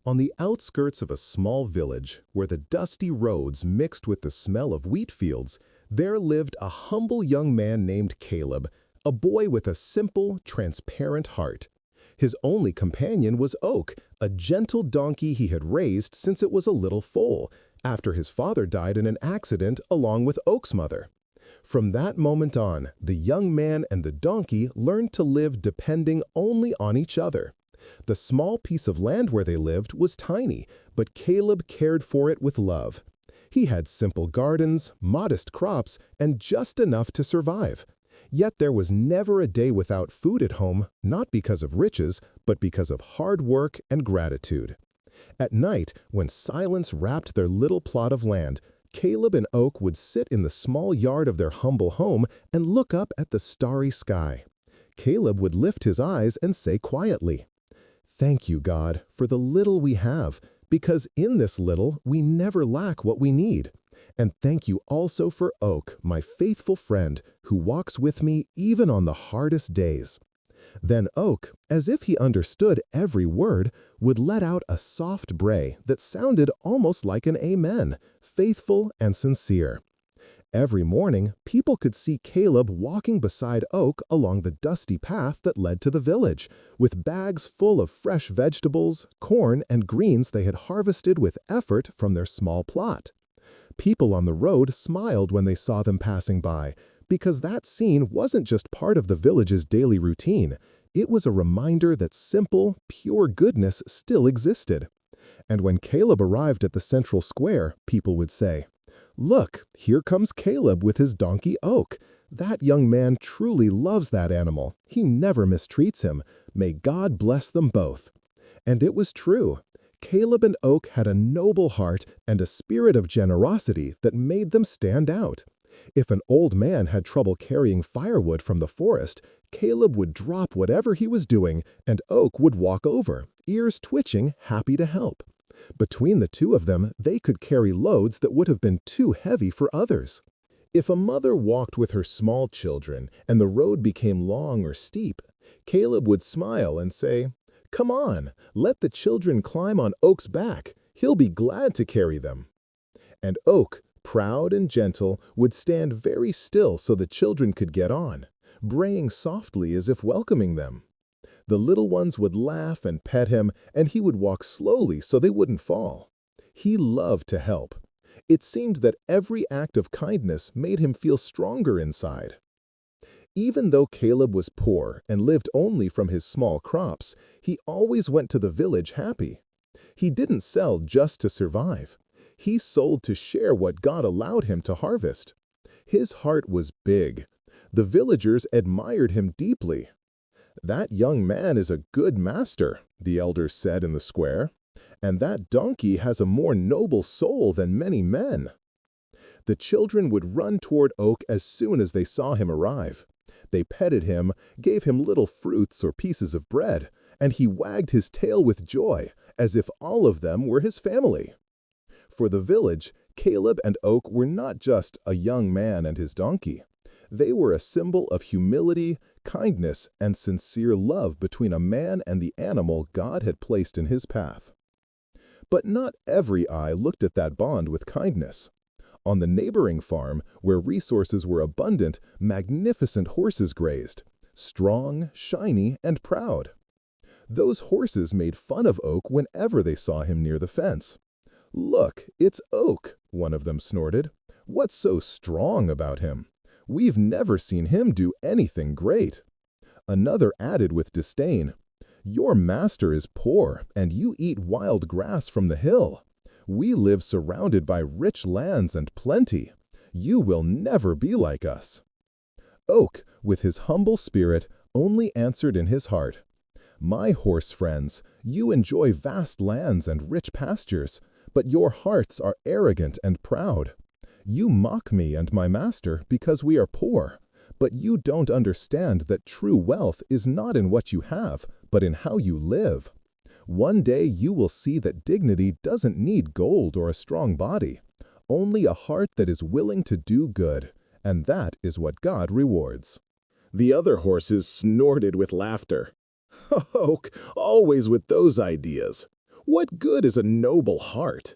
On the outskirts of a small village, where the dusty roads mixed with the smell of wheat fields, there lived a humble young man named Caleb, a boy with a simple, transparent heart. His only companion was Oak, a gentle donkey he had raised since it was a little foal, after his father died in an accident along with Oak's mother. From that moment on, the young man and the donkey learned to live depending only on each other. The small piece of land where they lived was tiny, but Caleb cared for it with love. He had simple gardens, modest crops, and just enough to survive. Yet there was never a day without food at home, not because of riches, but because of hard work and gratitude. At night, when silence wrapped their little plot of land, Caleb and Oak would sit in the small yard of their humble home and look up at the starry sky. Caleb would lift his eyes and say quietly, "Thank you, God, for the little we have, because in this little we never lack what we need. And thank you also for Oak, my faithful friend, who walks with me even on the hardest days." Then Oak, as if he understood every word, would let out a soft bray that sounded almost like an amen, faithful and sincere. Every morning, people could see Caleb walking beside Oak along the dusty path that led to the village, with bags full of fresh vegetables, corn, and greens they had harvested with effort from their small plot. People on the road smiled when they saw them passing by, because that scene wasn't just part of the village's daily routine. It was a reminder that simple, pure goodness still existed. And when Caleb arrived at the central square, people would say, "Look, here comes Caleb with his donkey Oak. That young man truly loves that animal. He never mistreats him. May God bless them both." And it was true. Caleb and Oak had a noble heart and a spirit of generosity that made them stand out. If an old man had trouble carrying firewood from the forest, Caleb would drop whatever he was doing, and Oak would walk over, ears twitching, happy to help. Between the two of them, they could carry loads that would have been too heavy for others. If a mother walked with her small children and the road became long or steep, Caleb would smile and say, "Come on, let the children climb on Oak's back. He'll be glad to carry them." And Oak, proud and gentle, would stand very still so the children could get on, braying softly as if welcoming them. The little ones would laugh and pet him, and he would walk slowly so they wouldn't fall. He loved to help. It seemed that every act of kindness made him feel stronger inside. Even though Caleb was poor and lived only from his small crops, he always went to the village happy. He didn't sell just to survive. He sold to share what God allowed him to harvest. His heart was big. The villagers admired him deeply. "That young man is a good master," the elders said in the square, "and that donkey has a more noble soul than many men." The children would run toward Oak as soon as they saw him arrive. They petted him, gave him little fruits or pieces of bread, and he wagged his tail with joy, as if all of them were his family. For the village, Caleb and Oak were not just a young man and his donkey. They were a symbol of humility, kindness, and sincere love between a man and the animal God had placed in his path. But not every eye looked at that bond with kindness. On the neighboring farm, where resources were abundant, magnificent horses grazed, strong, shiny, and proud. Those horses made fun of Oak whenever they saw him near the fence. "Look, it's Oak," one of them snorted. "What's so strong about him? We've never seen him do anything great." Another added with disdain, "Your master is poor, and you eat wild grass from the hill. We live surrounded by rich lands and plenty. You will never be like us." Oak, with his humble spirit, only answered in his heart, "My horse friends, you enjoy vast lands and rich pastures, but your hearts are arrogant and proud. You mock me and my master because we are poor, but you don't understand that true wealth is not in what you have, but in how you live. One day you will see that dignity doesn't need gold or a strong body, only a heart that is willing to do good, and that is what God rewards." The other horses snorted with laughter. "Oak, always with those ideas. What good is a noble heart?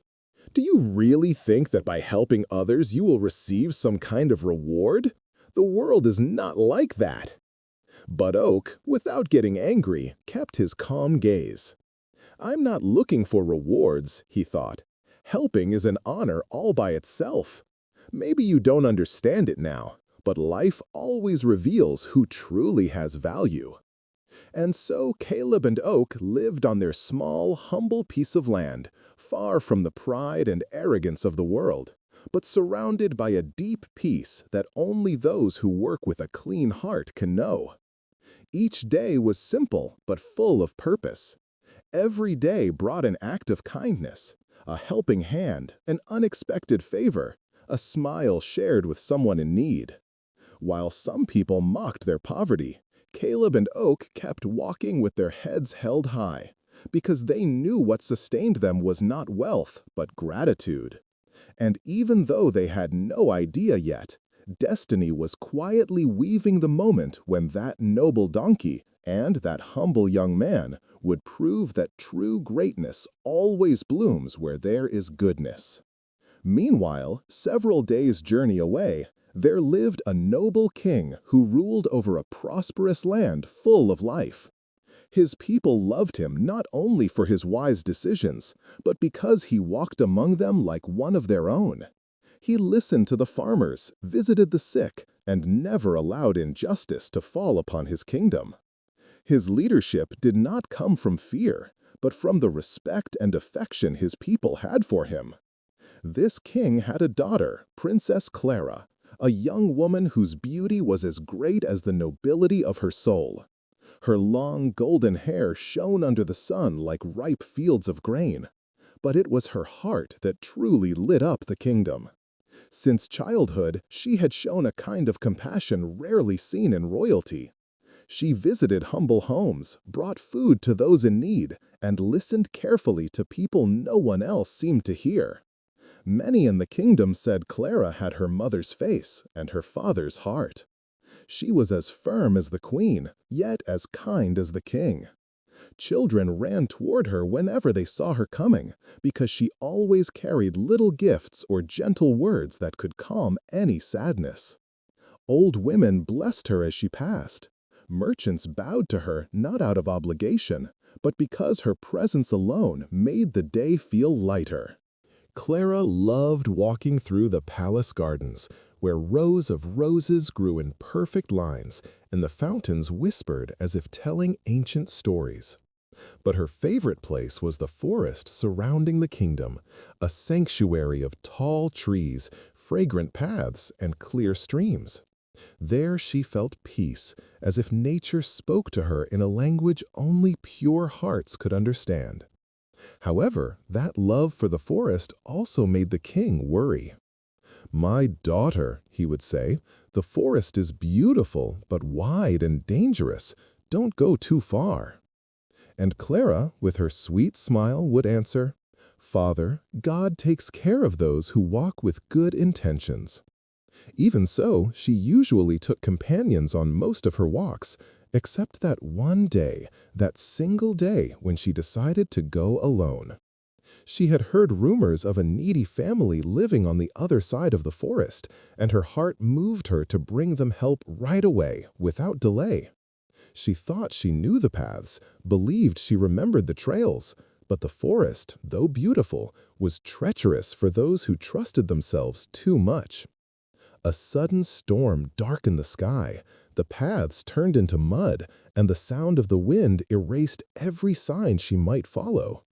Do you really think that by helping others you will receive some kind of reward? The world is not like that. But Oak, without getting angry, kept his calm gaze. I'm not looking for rewards, he thought. Helping is an honor all by itself. Maybe you don't understand it now, but life always reveals who truly has value. And so Caleb and Oak lived on their small, humble piece of land, far from the pride and arrogance of the world, but surrounded by a deep peace that only those who work with a clean heart can know. Each day was simple but full of purpose. Every day brought an act of kindness, a helping hand, an unexpected favor, a smile shared with someone in need. While some people mocked their poverty, Caleb and Oak kept walking with their heads held high, because they knew what sustained them was not wealth, but gratitude. And even though they had no idea yet, destiny was quietly weaving the moment when that noble donkey and that humble young man would prove that true greatness always blooms where there is goodness. Meanwhile, several days' journey away, there lived a noble king who ruled over a prosperous land full of life. His people loved him not only for his wise decisions, but because he walked among them like one of their own. He listened to the farmers, visited the sick, and never allowed injustice to fall upon his kingdom. His leadership did not come from fear, but from the respect and affection his people had for him. This king had a daughter, Princess Clara, a young woman whose beauty was as great as the nobility of her soul. Her long golden hair shone under the sun like ripe fields of grain, but it was her heart that truly lit up the kingdom. Since childhood, she had shown a kind of compassion rarely seen in royalty. She visited humble homes, brought food to those in need, and listened carefully to people no one else seemed to hear. Many in the kingdom said Clara had her mother's face and her father's heart. She was as firm as the queen, yet as kind as the king. Children ran toward her whenever they saw her coming, because she always carried little gifts or gentle words that could calm any sadness. Old women blessed her as she passed. Merchants bowed to her not out of obligation, but because her presence alone made the day feel lighter. Clara loved walking through the palace gardens, where rows of roses grew in perfect lines and the fountains whispered as if telling ancient stories. But her favorite place was the forest surrounding the kingdom, a sanctuary of tall trees, fragrant paths, and clear streams. There she felt peace, as if nature spoke to her in a language only pure hearts could understand. However, that love for the forest also made the king worry. "My daughter," he would say, "the forest is beautiful, but wide and dangerous. Don't go too far." And Clara, with her sweet smile, would answer, "Father, God takes care of those who walk with good intentions." Even so, she usually took companions on most of her walks, except that one day, that single day when she decided to go alone. She had heard rumors of a needy family living on the other side of the forest, and her heart moved her to bring them help right away, without delay. She thought she knew the paths, believed she remembered the trails, but the forest, though beautiful, was treacherous for those who trusted themselves too much. A sudden storm darkened the sky, the paths turned into mud, and the sound of the wind erased every sign she might follow.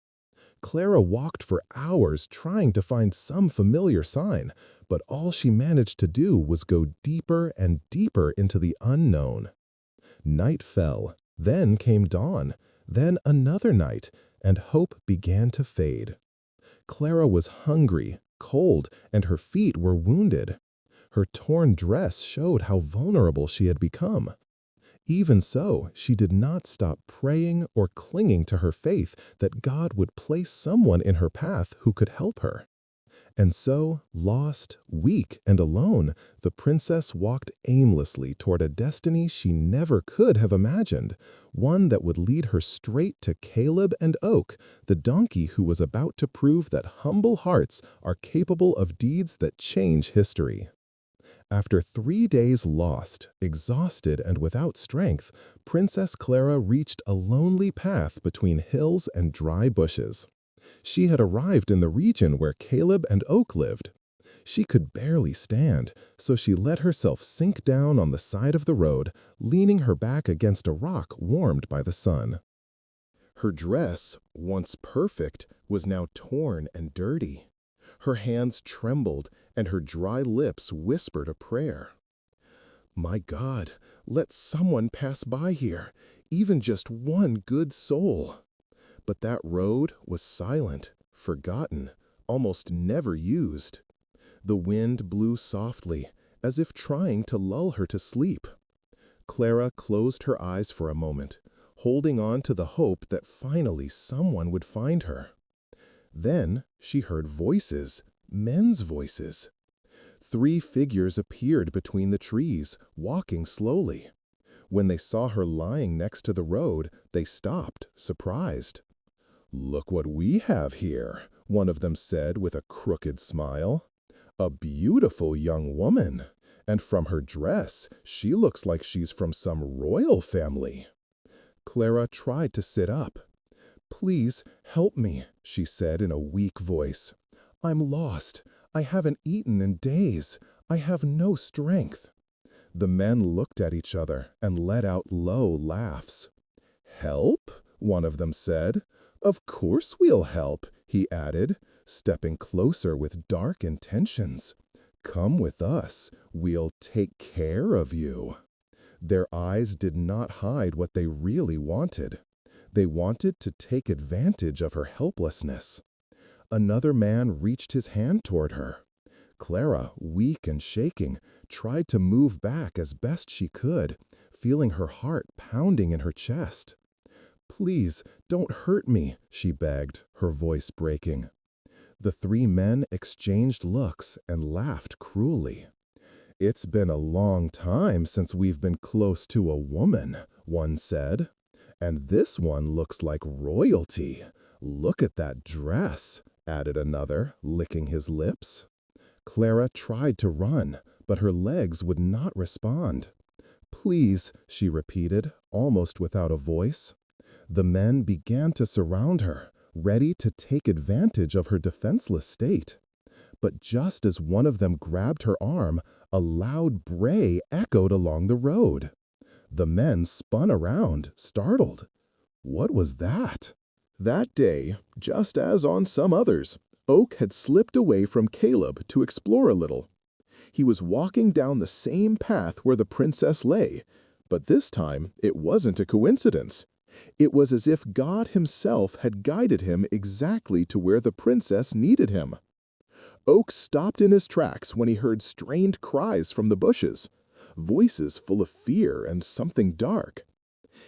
Clara walked for hours trying to find some familiar sign, but all she managed to do was go deeper and deeper into the unknown. Night fell, then came dawn, then another night, and hope began to fade. Clara was hungry, cold, and her feet were wounded. Her torn dress showed how vulnerable she had become. Even so, she did not stop praying or clinging to her faith that God would place someone in her path who could help her. And so, lost, weak, and alone, the princess walked aimlessly toward a destiny she never could have imagined, one that would lead her straight to Caleb and Oak, the donkey who was about to prove that humble hearts are capable of deeds that change history. After 3 days lost, exhausted, and without strength, Princess Clara reached a lonely path between hills and dry bushes. She had arrived in the region where Caleb and Oak lived. She could barely stand, so she let herself sink down on the side of the road, leaning her back against a rock warmed by the sun. Her dress, once perfect, was now torn and dirty. Her hands trembled, and her dry lips whispered a prayer. "My God, let someone pass by here, even just one good soul." But that road was silent, forgotten, almost never used. The wind blew softly, as if trying to lull her to sleep. Clara closed her eyes for a moment, holding on to the hope that finally someone would find her. Then she heard voices, men's voices. 3 figures appeared between the trees, walking slowly. When they saw her lying next to the road, they stopped, surprised. "Look what we have here," one of them said with a crooked smile. "A beautiful young woman, and from her dress, she looks like she's from some royal family." Clara tried to sit up. "Please help me," she said in a weak voice. "I'm lost. I haven't eaten in days. I have no strength." The men looked at each other and let out low laughs. "Help?" one of them said. "Of course we'll help," he added, stepping closer with dark intentions. "Come with us. We'll take care of you." Their eyes did not hide what they really wanted. They wanted to take advantage of her helplessness. Another man reached his hand toward her. Clara, weak and shaking, tried to move back as best she could, feeling her heart pounding in her chest. "Please, don't hurt me," she begged, her voice breaking. The 3 men exchanged looks and laughed cruelly. "It's been a long time since we've been close to a woman," one said. "And this one looks like royalty. Look at that dress," added another, licking his lips. Clara tried to run, but her legs would not respond. "Please," she repeated, almost without a voice. The men began to surround her, ready to take advantage of her defenseless state. But just as one of them grabbed her arm, a loud bray echoed along the road. The men spun around, startled. What was that? That day, just as on some others, Oak had slipped away from Caleb to explore a little. He was walking down the same path where the princess lay, but this time it wasn't a coincidence. It was as if God himself had guided him exactly to where the princess needed him. Oak stopped in his tracks when he heard strained cries from the bushes, voices full of fear and something dark.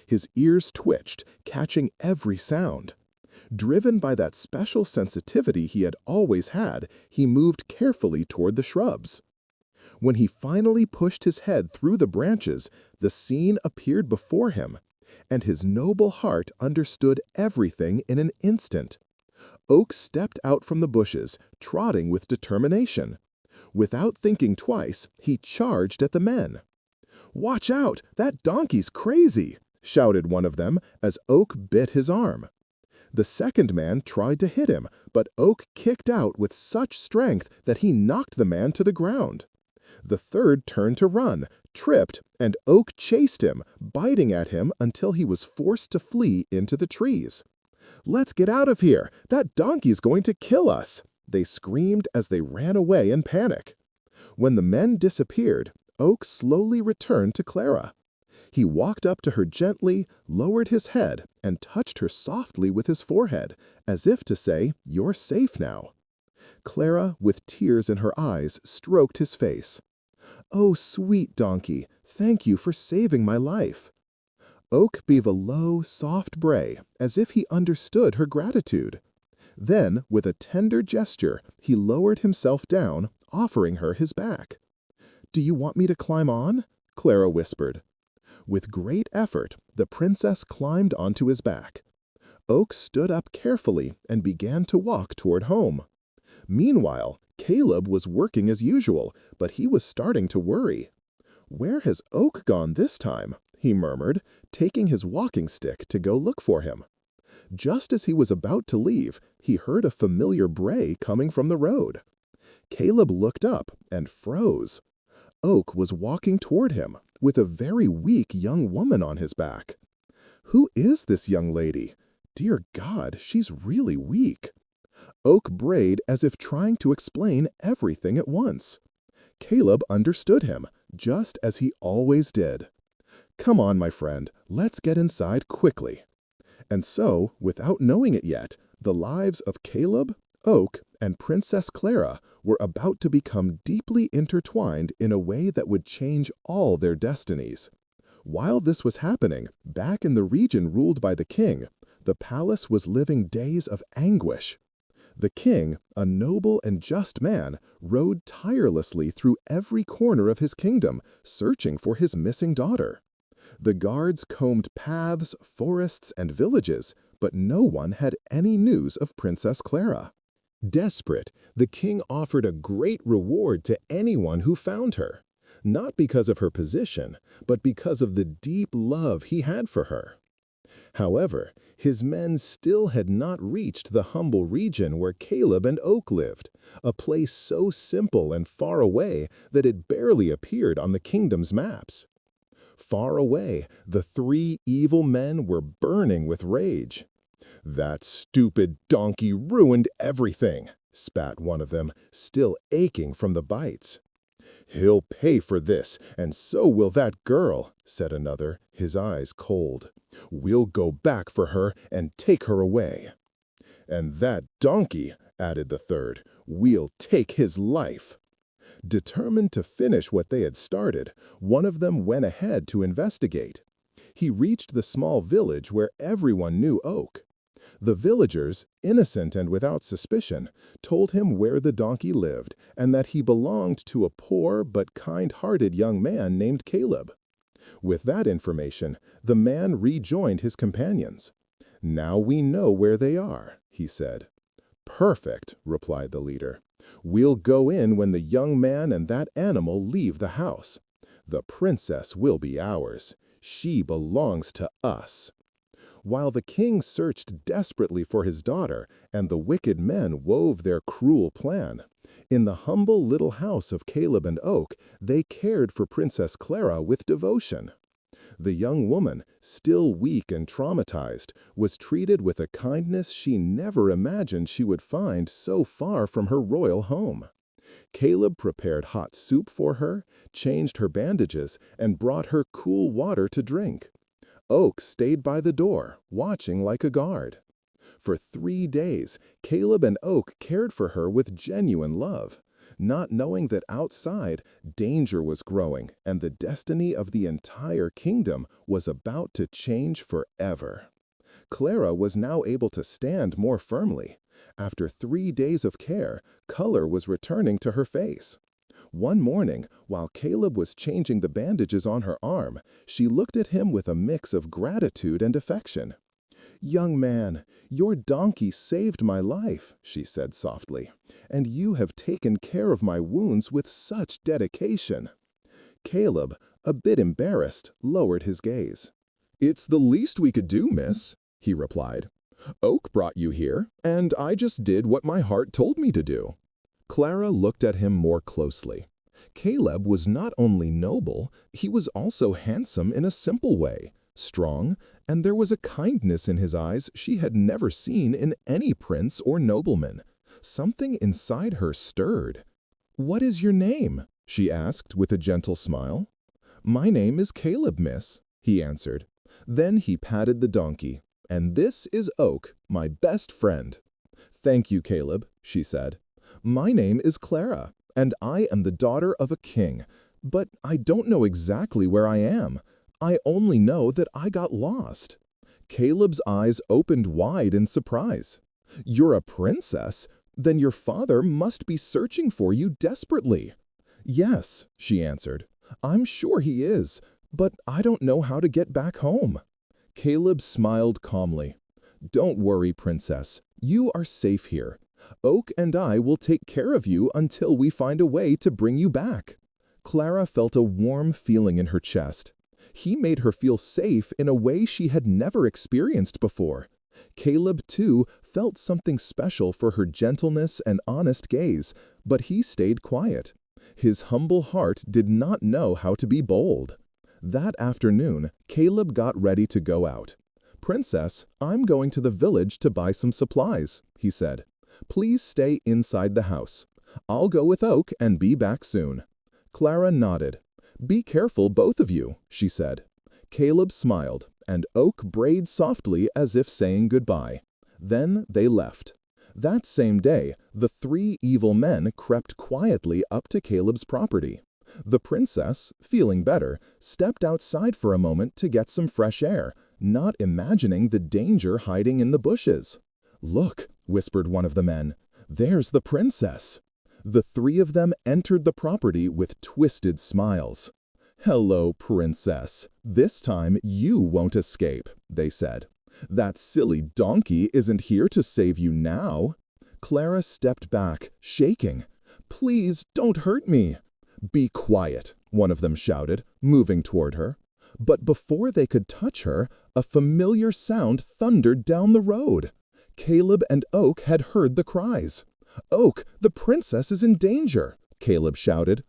His ears twitched, catching every sound. Driven by that special sensitivity he had always had, he moved carefully toward the shrubs. When he finally pushed his head through the branches, the scene appeared before him, and his noble heart understood everything in an instant. Oak stepped out from the bushes, trotting with determination. Without thinking twice, he charged at the men. "Watch out! That donkey's crazy!" shouted one of them as Oak bit his arm. The second man tried to hit him, but Oak kicked out with such strength that he knocked the man to the ground. The third turned to run, tripped, and Oak chased him, biting at him until he was forced to flee into the trees. "Let's get out of here! That donkey's going to kill us!" they screamed as they ran away in panic. When the men disappeared, Oak slowly returned to Clara. He walked up to her gently, lowered his head, and touched her softly with his forehead, as if to say, "You're safe now." Clara, with tears in her eyes, stroked his face. "Oh, sweet donkey, thank you for saving my life." Oak gave a low, soft bray, as if he understood her gratitude. Then, with a tender gesture, he lowered himself down, offering her his back. "Do you want me to climb on?" Clara whispered. With great effort, the princess climbed onto his back. Oak stood up carefully and began to walk toward home. Meanwhile, Caleb was working as usual, but he was starting to worry. "Where has Oak gone this time?" he murmured, taking his walking stick to go look for him. Just as he was about to leave, he heard a familiar bray coming from the road. Caleb looked up and froze. Oak was walking toward him, with a very weak young woman on his back. "Who is this young lady? Dear God, she's really weak." Oak brayed as if trying to explain everything at once. Caleb understood him, just as he always did. "Come on, my friend, let's get inside quickly." And so, without knowing it yet, the lives of Caleb, Oak, and Princess Clara were about to become deeply intertwined in a way that would change all their destinies. While this was happening, back in the region ruled by the king, the palace was living days of anguish. The king, a noble and just man, rode tirelessly through every corner of his kingdom, searching for his missing daughter. The guards combed paths, forests, and villages, but no one had any news of Princess Clara. Desperate, the king offered a great reward to anyone who found her, not because of her position, but because of the deep love he had for her. However, his men still had not reached the humble region where Caleb and Oak lived, a place so simple and far away that it barely appeared on the kingdom's maps. Far away, the three evil men were burning with rage. "That stupid donkey ruined everything," spat one of them, still aching from the bites. "He'll pay for this, and so will that girl," said another, his eyes cold. "We'll go back for her and take her away." "And that donkey," added the third, "we'll take his life." Determined to finish what they had started, one of them went ahead to investigate. He reached the small village where everyone knew Oak. The villagers, innocent and without suspicion, told him where the donkey lived and that he belonged to a poor but kind-hearted young man named Caleb. With that information, the man rejoined his companions. "Now we know where they are," he said. "Perfect," replied the leader. "We'll go in when the young man and that animal leave the house. The princess will be ours. She belongs to us." While the king searched desperately for his daughter and the wicked men wove their cruel plan, in the humble little house of Caleb and Oak, they cared for Princess Clara with devotion. The young woman, still weak and traumatized, was treated with a kindness she never imagined she would find so far from her royal home. Caleb prepared hot soup for her, changed her bandages, and brought her cool water to drink. Oak stayed by the door, watching like a guard. For 3 days, Caleb and Oak cared for her with genuine love, not knowing that outside, danger was growing and the destiny of the entire kingdom was about to change forever. Clara was now able to stand more firmly. After 3 days of care, color was returning to her face. One morning, while Caleb was changing the bandages on her arm, she looked at him with a mix of gratitude and affection. "Young man, your donkey saved my life," she said softly, "and you have taken care of my wounds with such dedication." Caleb, a bit embarrassed, lowered his gaze. "It's the least we could do, miss," he replied. "Oak brought you here, and I just did what my heart told me to do." Clara looked at him more closely. Caleb was not only noble, he was also handsome in a simple way, strong, and there was a kindness in his eyes she had never seen in any prince or nobleman. Something inside her stirred. "What is your name?" she asked with a gentle smile. "My name is Caleb, miss," he answered. Then he patted the donkey. "And this is Oak, my best friend." "Thank you, Caleb," she said. "My name is Clara, and I am the daughter of a king, but I don't know exactly where I am. I only know that I got lost." Caleb's eyes opened wide in surprise. You're a princess? Then your father must be searching for you desperately. Yes, she answered. I'm sure he is, but I don't know how to get back home. Caleb smiled calmly. Don't worry, princess. You are safe here. Oak and I will take care of you until we find a way to bring you back. Clara felt a warm feeling in her chest. He made her feel safe in a way she had never experienced before. Caleb, too, felt something special for her gentleness and honest gaze, but he stayed quiet. His humble heart did not know how to be bold. That afternoon, Caleb got ready to go out. Princess, I'm going to the village to buy some supplies, he said. Please stay inside the house. I'll go with Oak and be back soon. Clara nodded. Be careful, both of you, she said. Caleb smiled, and Oak brayed softly as if saying goodbye. Then they left. That same day, the three evil men crept quietly up to Caleb's property. The princess, feeling better, stepped outside for a moment to get some fresh air, not imagining the danger hiding in the bushes. Look, whispered one of the men. There's the princess. The three of them entered the property with twisted smiles. Hello, princess. This time you won't escape, they said. That silly donkey isn't here to save you now. Clara stepped back, shaking. Please don't hurt me. Be quiet, one of them shouted, moving toward her. But before they could touch her, a familiar sound thundered down the road. Caleb and Oak had heard the cries. Oak, the princess is in danger, Caleb shouted.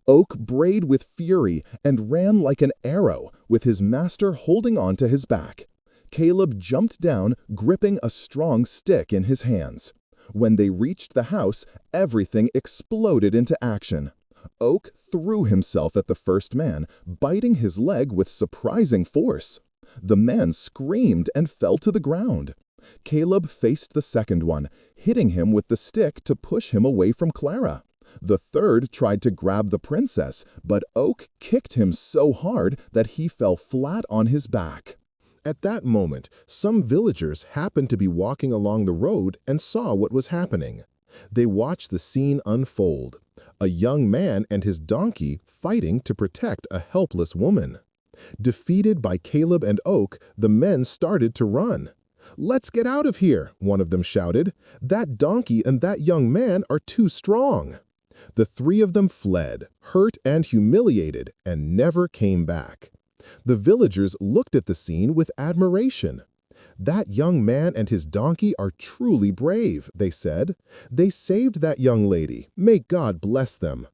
Oak brayed with fury and ran like an arrow, with his master holding on to his back. Caleb jumped down, gripping a strong stick in his hands. When they reached the house, everything exploded into action. Oak threw himself at the first man, biting his leg with surprising force. The man screamed and fell to the ground. Caleb faced the second one, hitting him with the stick to push him away from Clara. The third tried to grab the princess, but Oak kicked him so hard that he fell flat on his back. At that moment, some villagers happened to be walking along the road and saw what was happening. They watched the scene unfold. A young man and his donkey fighting to protect a helpless woman. Defeated by Caleb and Oak, the men started to run. Let's get out of here, one of them shouted. That donkey and that young man are too strong. The three of them fled, hurt and humiliated, and never came back. The villagers looked at the scene with admiration. That young man and his donkey are truly brave, they said. They saved that young lady. May God bless them.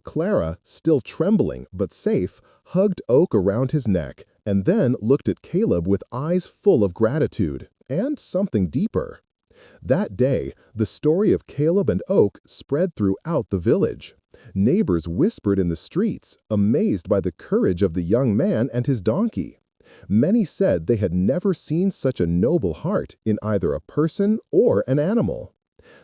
Clara, still trembling but safe, hugged Oak around his neck and then looked at Caleb with eyes full of gratitude and something deeper. That day, the story of Caleb and Oak spread throughout the village. Neighbors whispered in the streets, amazed by the courage of the young man and his donkey. Many said they had never seen such a noble heart in either a person or an animal.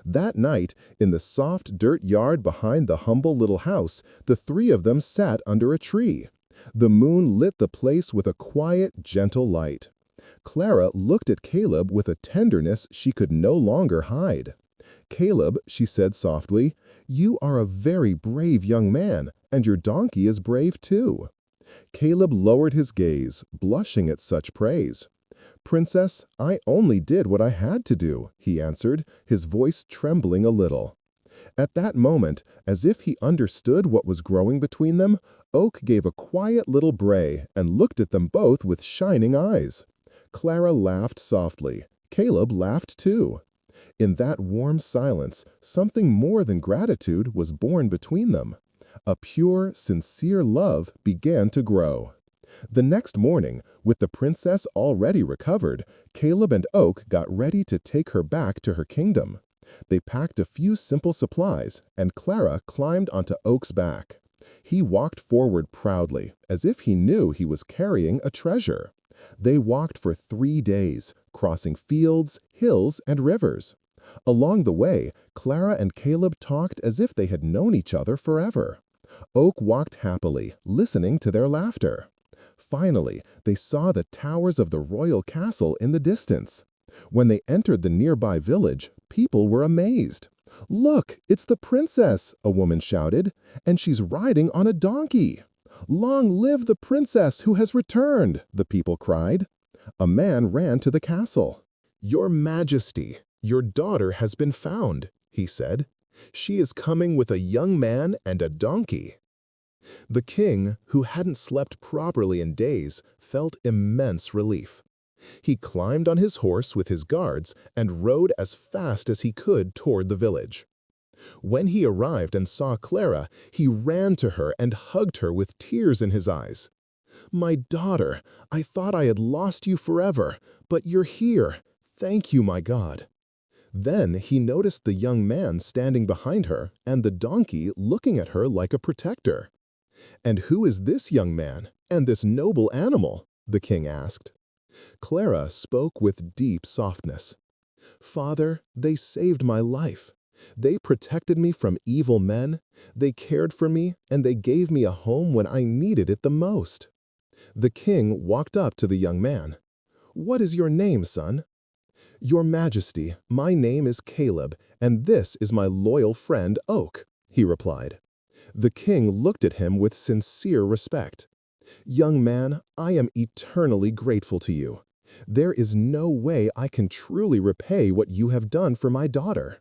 That night, in the soft dirt yard behind the humble little house, the three of them sat under a tree. The moon lit the place with a quiet, gentle light. Clara looked at Caleb with a tenderness she could no longer hide. Caleb, she said softly, you are a very brave young man, and your donkey is brave too. Caleb lowered his gaze, blushing at such praise. Princess, I only did what I had to do, he answered, his voice trembling a little. At that moment, as if he understood what was growing between them, Oak gave a quiet little bray and looked at them both with shining eyes. Clara laughed softly. Caleb laughed too. In that warm silence, something more than gratitude was born between them. A pure, sincere love began to grow. The next morning, with the princess already recovered, Caleb and Oak got ready to take her back to her kingdom. They packed a few simple supplies, and Clara climbed onto Oak's back. He walked forward proudly, as if he knew he was carrying a treasure. They walked for 3 days, crossing fields, hills, and rivers. Along the way, Clara and Caleb talked as if they had known each other forever. Oak walked happily, listening to their laughter. Finally, they saw the towers of the royal castle in the distance. When they entered the nearby village, people were amazed. "Look, it's the princess," a woman shouted, "and she's riding on a donkey." "Long live the princess who has returned," the people cried. A man ran to the castle. "Your Majesty, your daughter has been found," he said. "She is coming with a young man and a donkey." The king, who hadn't slept properly in days, felt immense relief. He climbed on his horse with his guards and rode as fast as he could toward the village. When he arrived and saw Clara, he ran to her and hugged her with tears in his eyes. "My daughter, I thought I had lost you forever, but you're here. Thank you, my God." Then he noticed the young man standing behind her and the donkey looking at her like a protector. "And who is this young man and this noble animal?" the king asked. Clara spoke with deep softness. "Father, they saved my life. They protected me from evil men, they cared for me, and they gave me a home when I needed it the most." The king walked up to the young man. "What is your name, son?" "Your Majesty, my name is Caleb, and this is my loyal friend Oak," he replied. The king looked at him with sincere respect. "Young man, I am eternally grateful to you. There is no way I can truly repay what you have done for my daughter."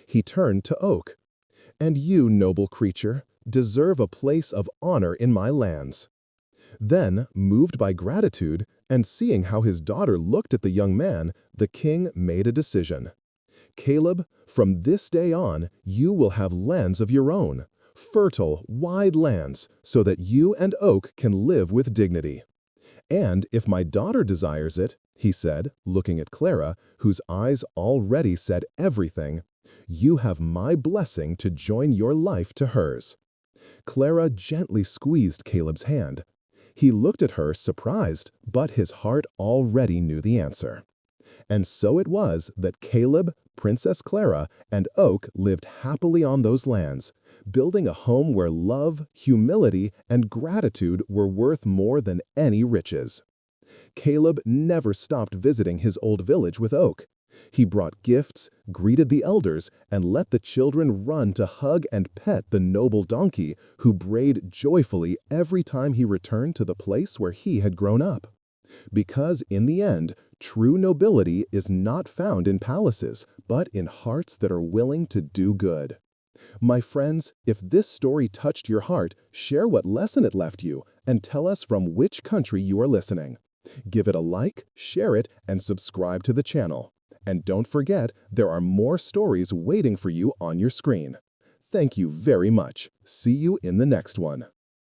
He turned to Oak. "And you, noble creature, deserve a place of honor in my lands." Then, moved by gratitude, and seeing how his daughter looked at the young man, the king made a decision. "Caleb, from this day on, you will have lands of your own, fertile, wide lands, so that you and Oak can live with dignity. And if my daughter desires it," he said, looking at Clara, whose eyes already said everything, "you have my blessing to join your life to hers." Clara gently squeezed Caleb's hand. He looked at her surprised, but his heart already knew the answer. And so it was that Caleb, Princess Clara, and Oak lived happily on those lands, building a home where love, humility, and gratitude were worth more than any riches. Caleb never stopped visiting his old village with Oak. He brought gifts, greeted the elders, and let the children run to hug and pet the noble donkey who brayed joyfully every time he returned to the place where he had grown up. Because in the end, true nobility is not found in palaces, but in hearts that are willing to do good. My friends, if this story touched your heart, share what lesson it left you, and tell us from which country you are listening. Give it a like, share it, and subscribe to the channel. And don't forget, there are more stories waiting for you on your screen. Thank you very much. See you in the next one.